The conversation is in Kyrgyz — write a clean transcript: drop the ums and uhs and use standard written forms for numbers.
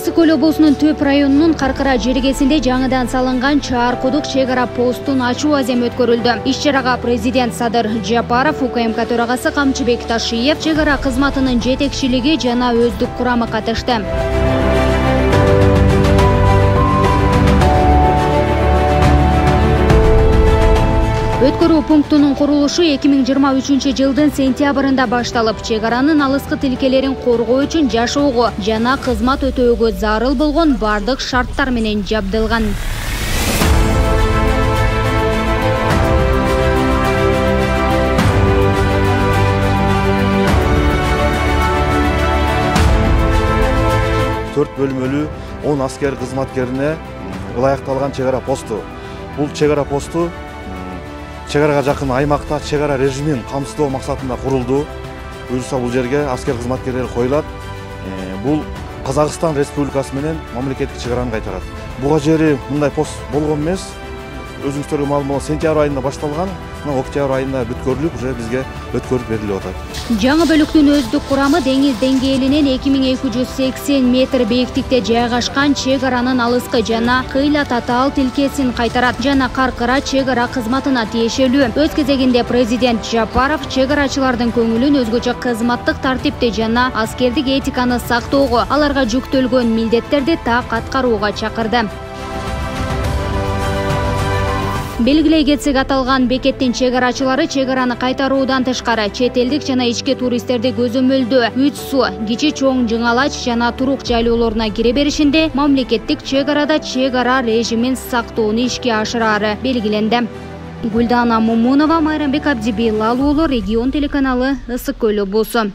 Ысык Көл облусунун Төп районунун Каркыра жергесинде жаңыдан салынган Чаар Кудук чек-ара постун ачуу азем өткөрүлдү. Иш-чарага президент Садыр Жапаров, УКМК төрагасы Камчыбек Ташиев, чек-ара кызматынын жетекчилиги жана өздүк курамы катышты. Өткөрүү пунктунун курулушу 2023 жылдын сентябрында башталып, чек-аранын алыскы тилкелерин коргоо үчүн жашоого жана кызмат өтөөгө зарыл болгон бардык шарттар менен жабдылган. Төрт бөлмөлүү 10 аскер кызматкерине ылайыкталган чек-ара посту. Бул чек-ара посту чек-арага жакын аймакта чек-ара режимин камсыздоо максатында курулду. Буюрса бул жерге аскер кызматкерлери коюлат. Бул Казакстан Республикасы менен мамлекеттик чек-араны кайтарат. Буга жери мындай пост болгон эмес. Өзүңүздөргө маалым сентябрь айында башталган, октябрь айында бүткөрүлүп, уже бизге өткөрүп берилип атат. Жаңы бөлүктүн өздүк курамы деңиз деңгээлинен 2280 метр бийиктикте жайгашкан чек-аранын алыскы жана кыйла татаал тилкесин кайтарат жана Каркыра чек-ара кызматына тиешелүү. Өз кезегинде президент Жапаров чек-арачылардын көңүлүн өзгөчө кызматтык тартипти жана аскердик этиканы сактоого, аларга жүктөлгөн милдеттерди так аткарууга чакырды. Белгилей кетсек, аталган бекеттин чек-арачылары чек-араны кайтаруудан тышкары чет элдик жана ички туристтерди көзөмөлдөө, үч суу, кичи чоң жыңалач жана турук жайлоолоруна кире беришинде мамлекеттик чек-арада чек-ара режимин сактоону ишке ашырары белгиленди. Гүлдана Мумунова, Майрамбек Абдибилал уулу, Регион телеканалы, Ысык Көл облусу.